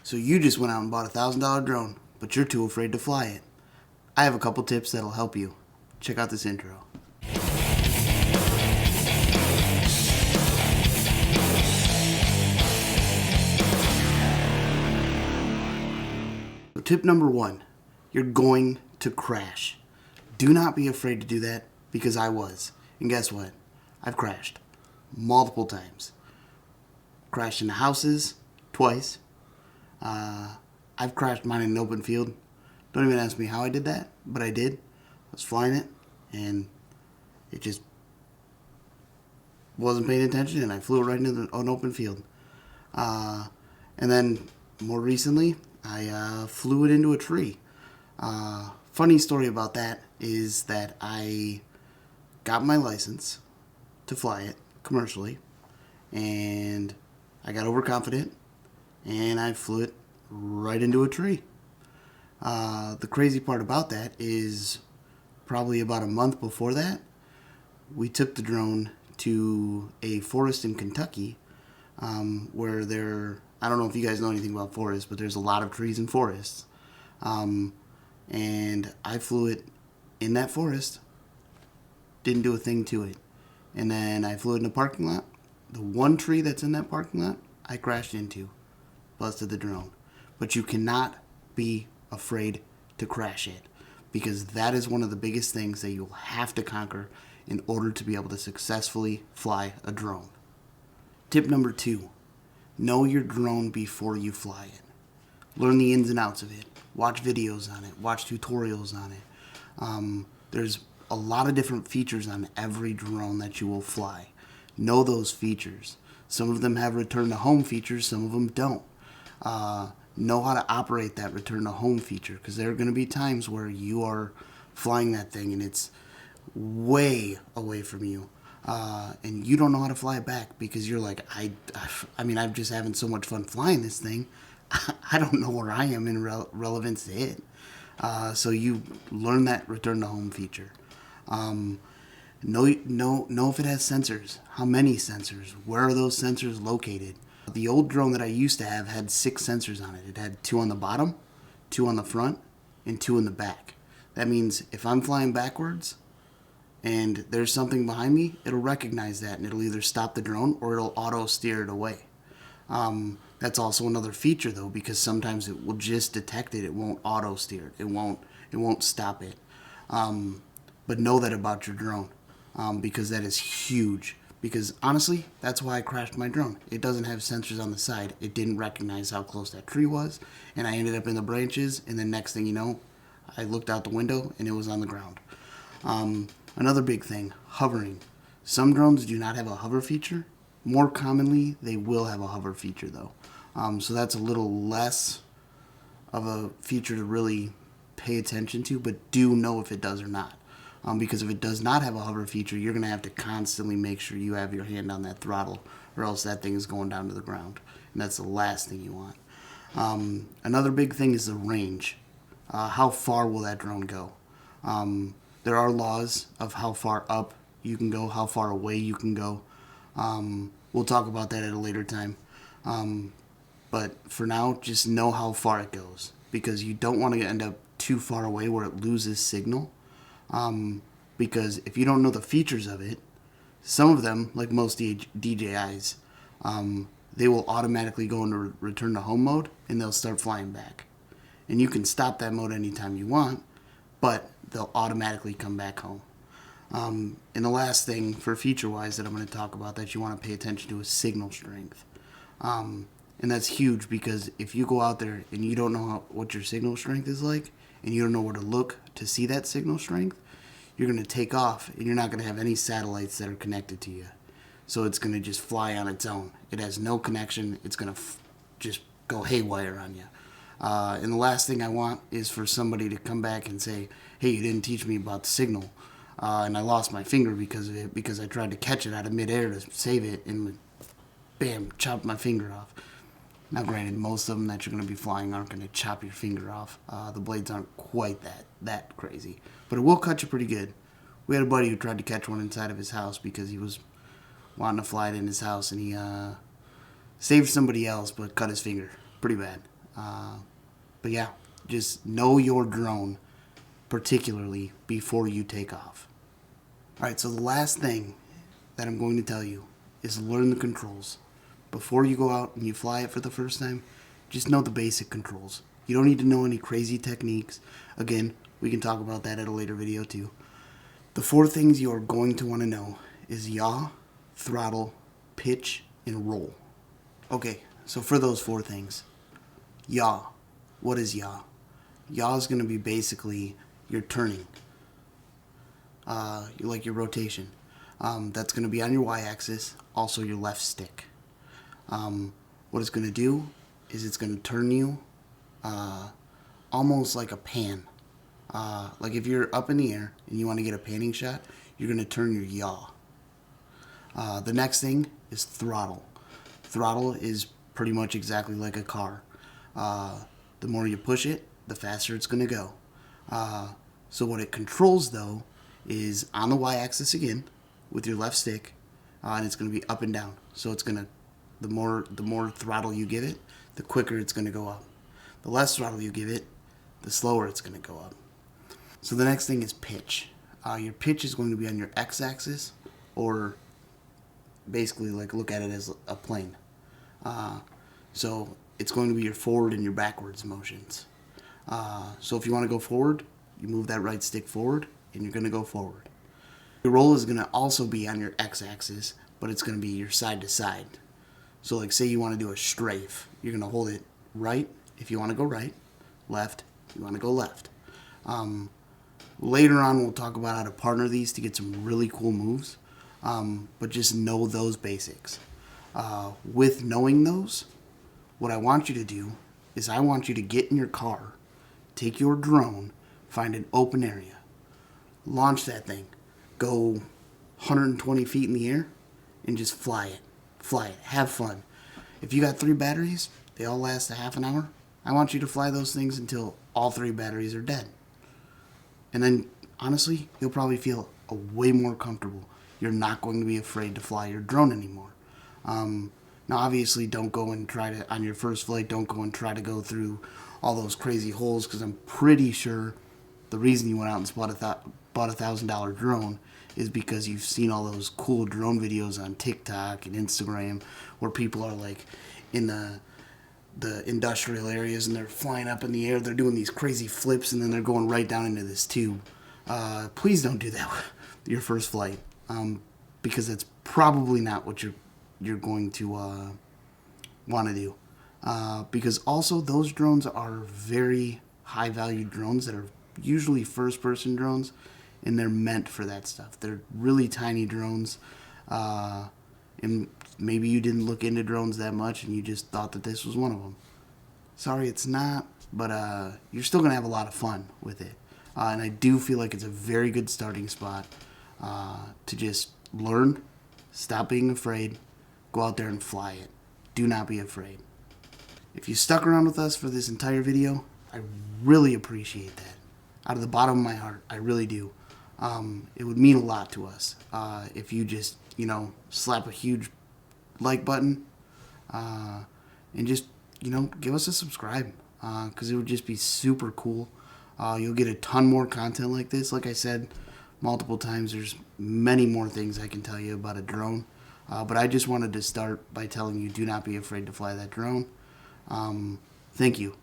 So you just went out and bought a $1,000 drone, but you're too afraid to fly it. I have a couple tips that'll help you. Check out this intro. So tip number 1, you're going to crash. Do not be afraid to do that, because I was. And guess what? I've crashed multiple times. Crashed into houses twice. I've crashed mine in an open field. Don't even ask me how I did that, but I did. I was flying it, and it just wasn't paying attention, and I flew it right into an open field. And then more recently, I flew it into a tree. Funny story about that is that I got my license to fly it commercially, and I got overconfident, and I flew it right into a tree. The crazy part about that is probably about a month before that, we took the drone to a forest in Kentucky where I don't know if you guys know anything about forests, but there's a lot of trees in forests. And I flew it in that forest, didn't do a thing to it. And then I flew it in a parking lot. The one tree that's in that parking lot, I crashed into, busted the drone. But you cannot be afraid to crash it, because that is one of the biggest things that you'll have to conquer in order to be able to successfully fly a drone. Tip number 2, know your drone before you fly it. Learn the ins and outs of it. Watch videos on it. Watch tutorials on it. There's a lot of different features on every drone that you will fly. Know those features. Some of them have return to home features, some of them don't. Know how to operate that return to home feature, because there are going to be times where you are flying that thing and it's way away from you, and you don't know how to fly it back because you're like, I'm just having so much fun flying this thing. I don't know where I am in relevance to it. So you learn that return to home feature. Know if it has sensors. How many sensors? Where are those sensors located? The old drone that I used to have had 6 sensors on it. It had 2 on the bottom, 2 on the front, and 2 in the back. That means if I'm flying backwards and there's something behind me, it'll recognize that, and it'll either stop the drone or it'll auto steer it away. That's also another feature, though, because sometimes it will just detect it. It won't auto steer it. It won't stop it. But know that about your drone, because that is huge. Because honestly, that's why I crashed my drone. It doesn't have sensors on the side. It didn't recognize how close that tree was, and I ended up in the branches, and the next thing you know, I looked out the window and it was on the ground. Another big thing, hovering. Some drones do not have a hover feature. More commonly, they will have a hover feature, though. So that's a little less of a feature to really pay attention to, but do know if it does or not. Because if it does not have a hover feature, you're going to have to constantly make sure you have your hand on that throttle, or else that thing is going down to the ground. And that's the last thing you want. Another big thing is the range. How far will that drone go? There are laws of how far up you can go, how far away you can go. We'll talk about that at a later time. But for now, just know how far it goes, because you don't want to end up too far away where it loses signal. Because if you don't know the features of it, some of them, like most DJIs, they will automatically go into return to home mode and they'll start flying back. And you can stop that mode anytime you want, but they'll automatically come back home. And the last thing for feature-wise that I'm going to talk about that you want to pay attention to is signal strength. And that's huge, because if you go out there and you don't know what your signal strength is like, and you don't know where to look to see that signal strength, you're going to take off and you're not going to have any satellites that are connected to you. So it's going to just fly on its own. It has no connection. It's going to just go haywire on you. And the last thing I want is for somebody to come back and say, hey, you didn't teach me about the signal. And I lost my finger because of it, because I tried to catch it out of midair to save it, and bam, chopped my finger off. Now, granted, most of them that you're going to be flying aren't going to chop your finger off. The blades aren't quite that crazy. But it will cut you pretty good. We had a buddy who tried to catch one inside of his house because he was wanting to fly it in his house, and he saved somebody else but cut his finger pretty bad. But yeah, just know your drone, particularly before you take off. Alright, so the last thing that I'm going to tell you is learn the controls. Before you go out and you fly it for the first time, just know the basic controls. You don't need to know any crazy techniques. Again, we can talk about that at a later video too. The 4 things you are going to want to know is yaw, throttle, pitch, and roll. Okay, so for those 4 things, yaw. What is yaw? Yaw is going to be basically your turning, like your rotation. That's going to be on your y-axis, also your left stick. What it's going to do is it's going to turn you almost like a pan. Like if you're up in the air and you want to get a panning shot, you're going to turn your yaw. The next thing is throttle. Throttle is pretty much exactly like a car. The more you push it, the faster it's going to go. So what it controls though is on the y-axis again with your left stick, and it's going to be up and down. So it's going to, the more throttle you give it, the quicker it's going to go up. The less throttle you give it, the slower it's going to go up. So the next thing is pitch. Your pitch is going to be on your x-axis, or basically like look at it as a plane. So it's going to be your forward and your backwards motions. So if you want to go forward, you move that right stick forward and you're going to go forward. Your roll is going to also be on your x-axis, but it's going to be your side to side. So like say you want to do a strafe, you're going to hold it right if you want to go right, left if you want to go left. Later on we'll talk about how to partner these to get some really cool moves, but just know those basics. With knowing those, what I want you to do is I want you to get in your car, take your drone, find an open area, launch that thing, go 120 feet in the air, and just fly it. Fly it. Have fun. If you got 3 batteries, they all last a half an hour. I want you to fly those things until all 3 batteries are dead. And then, honestly, you'll probably feel way more comfortable. You're not going to be afraid to fly your drone anymore. Now, obviously, don't go and try to, on your first flight, don't go and try to go through all those crazy holes, because I'm pretty sure the reason you went out and bought a $1,000 drone is because you've seen all those cool drone videos on TikTok and Instagram where people are like in the industrial areas and they're flying up in the air, they're doing these crazy flips, and then they're going right down into this tube. Please don't do that with your first flight, because that's probably not what you're going to want to do. Because also those drones are very high value drones that are usually first person drones, and they're meant for that stuff. They're really tiny drones, and maybe you didn't look into drones that much and you just thought that this was one of them. Sorry, it's not, but you're still going to have a lot of fun with it. And I do feel like it's a very good starting spot to just learn, stop being afraid, go out there and fly it. Do not be afraid. If you stuck around with us for this entire video, I really appreciate that. Out of the bottom of my heart, I really do. It would mean a lot to us if you just, slap a huge like button and just, give us a subscribe, because it would just be super cool. You'll get a ton more content like this. Like I said multiple times, there's many more things I can tell you about a drone. But I just wanted to start by telling you, do not be afraid to fly that drone. Thank you.